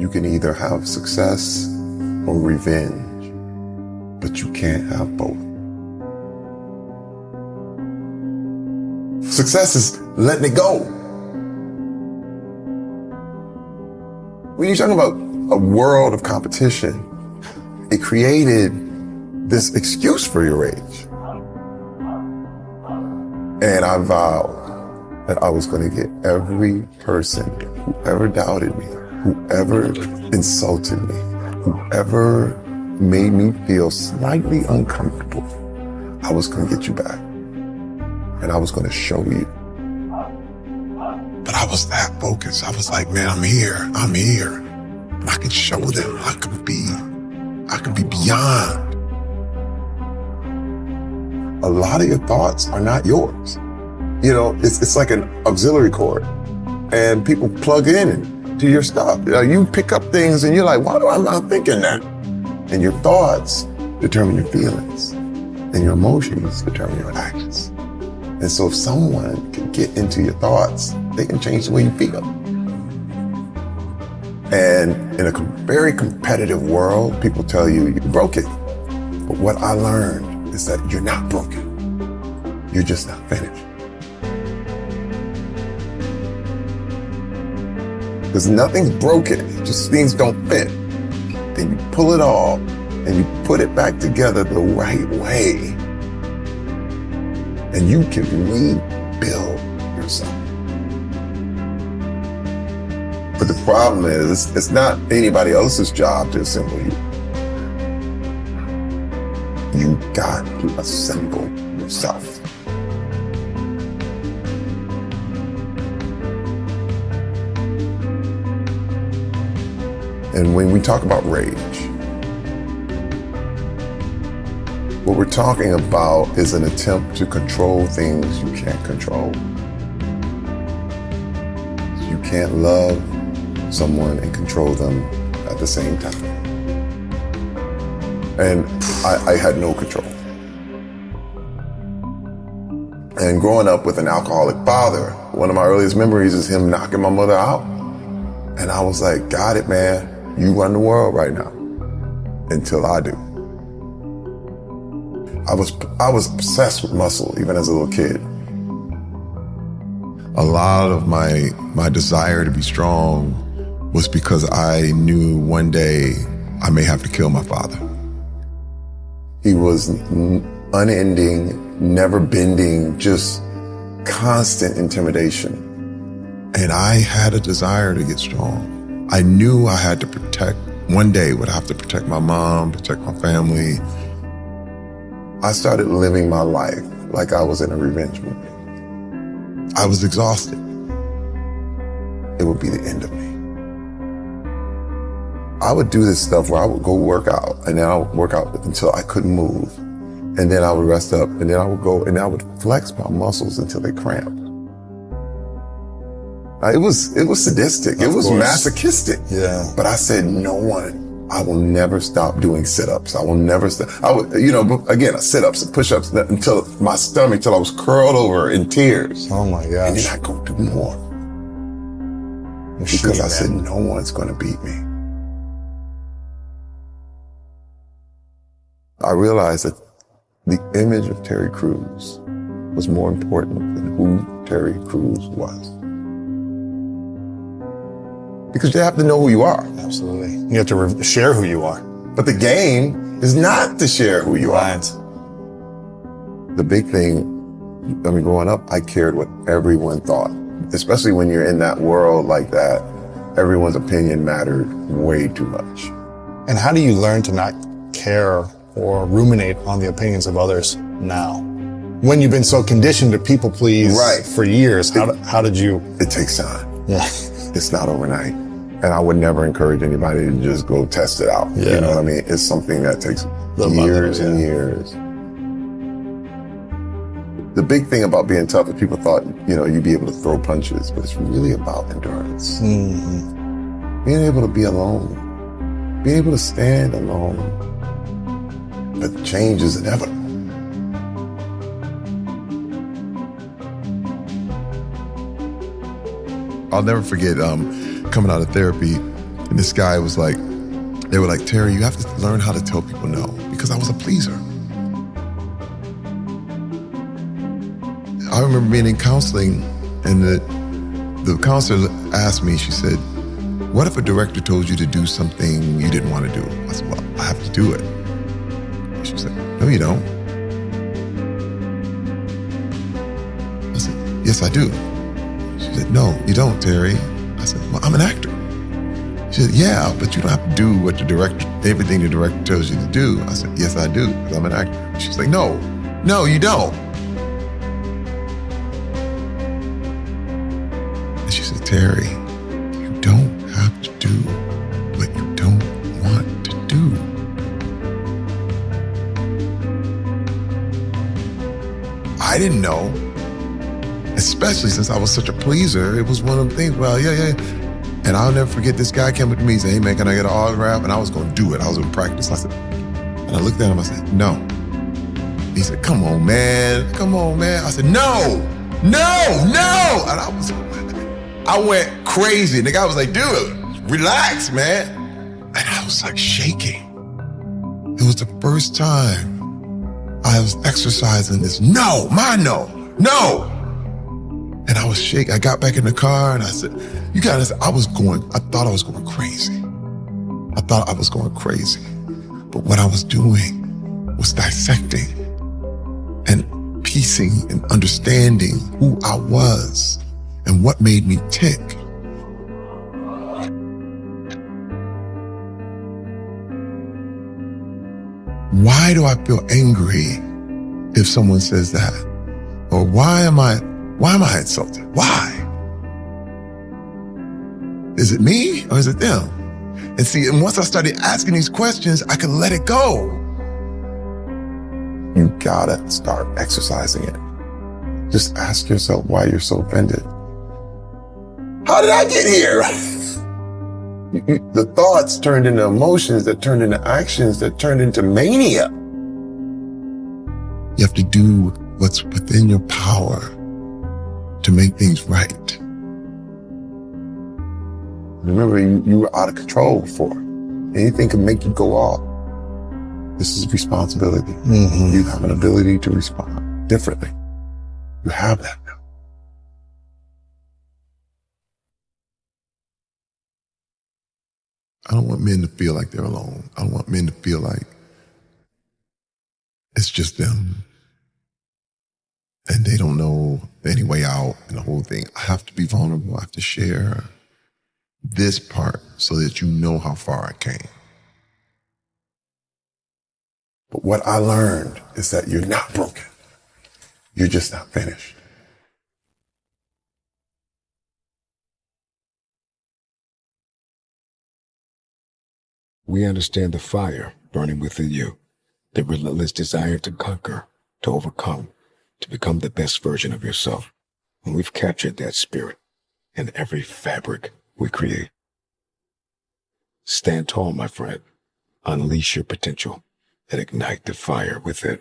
You can either have success or revenge, but you can't have both. Success is letting it go. When you're talking about a world of competition, it created this excuse for your rage. And I vowed that I was going to get every person who ever doubted me, whoever insulted me, whoever made me feel slightly uncomfortable, I was going to get you back. And I was going to show you. But I was that focused. I was like, man, I'm here. I can show them. I can be beyond. A lot of your thoughts are not yours. You know, it's like an auxiliary cord, and people plug in to your stuff. You pick up things and you're like, why am I not thinking that? And your thoughts determine your feelings, and your emotions determine your actions. And so if someone can get into your thoughts, they can change the way you feel. And in a very competitive world, people tell you you're broken. But what I learned is that you're not broken. You're just not finished. Because nothing's broken, just things don't fit. Then you pull it all and you put it back together the right way. And you can rebuild yourself. But the problem is, it's not anybody else's job to assemble you. You got to assemble yourself. And when we talk about rage, what we're talking about is an attempt to control things you can't control. You can't love someone and control them at the same time. And I had no control. And growing up with an alcoholic father, one of my earliest memories is him knocking my mother out. And I was like, got it, man. You run the world right now until I do. I was obsessed with muscle even as a little kid. A lot of my desire to be strong was because I knew one day I may have to kill my father. He was unending, never bending, just constant intimidation. And I had a desire to get strong. I knew I had to one day would have to protect my mom, protect my family. I started living my life like I was in a revenge movie. I was exhausted. It would be the end of me. I would do this stuff where I would go work out, and then I would work out until I couldn't move. And then I would rest up, and then I would go and I would flex my muscles until they cramped. It was sadistic. It was masochistic. Yeah. But I said, I will never stop doing sit-ups. I will never stop. I would, again, sit-ups and push-ups until my stomach, till I was curled over in tears. Oh my gosh. And then I go do more. Because I said, no one's going to beat me. I realized that the image of Terry Crews was more important than who Terry Crews was. Because you have to know who you are. Absolutely. You have to share who you are. But the game is not to share who you are. The big thing, growing up, I cared what everyone thought. Especially when you're in that world like that, everyone's opinion mattered way too much. And how do you learn to not care or ruminate on the opinions of others now? When you've been so conditioned to people please for years, how did you? It takes time. Yeah. It's not overnight. And I would never encourage anybody to just go test it out. Yeah. You know what I mean? It's something that takes years and years. The big thing about being tough is people thought, you'd be able to throw punches, but it's really about endurance. Mm-hmm. Being able to be alone. Being able to stand alone. But change is inevitable. I'll never forget coming out of therapy, And this guy was like, they were like, Terry, you have to learn how to tell people no, because I was a pleaser. I remember being in counseling, and the counselor asked me, she said, what if a director told you to do something you didn't want to do? I said, well, I have to do it. And she said, no, you don't. I said, yes, I do. She said, no, you don't, Terry. I said, well, I'm an actor. She said, yeah, but you don't have to do what everything the director tells you to do. I said, yes, I do, because I'm an actor. She's like, no, you don't. And she said, Terry, you don't have to do what you don't want to do. I didn't know, especially since I was such a pleaser. It was one of the things, well, yeah. And I'll never forget, this guy came up to me and said, hey man, can I get an autograph? And I was going to do it. I was in practice. And I looked at him, I said, no. He said, come on, man. I said, no. And I went crazy. And the guy was like, dude, relax, man. And I was like shaking. It was the first time I was exercising this no. And I was shaking. I got back in the car and I said, I thought I was going crazy. But what I was doing was dissecting and piecing and understanding who I was and what made me tick. Why do I feel angry if someone says that? Or why am I insulted? Why? Is it me or is it them? And see, and once I started asking these questions, I could let it go. You gotta start exercising it. Just ask yourself why you're so offended. How did I get here? The thoughts turned into emotions that turned into actions that turned into mania. You have to do what's within your power to make things right. Remember, you were out of control before. Anything can make you go off. This is responsibility. Mm-hmm. You have an ability to respond differently. You have that now. I don't want men to feel like they're alone. I don't want men to feel like it's just them and they don't know any way out and the whole thing. I have to be vulnerable. I have to share this part so that you know how far I came. But what I learned is that you're not broken. You're just not finished. We understand the fire burning within you, the relentless desire to conquer, to overcome, to become the best version of yourself. And we've captured that spirit in every fabric we create. Stand tall, my friend. Unleash your potential and ignite the fire within.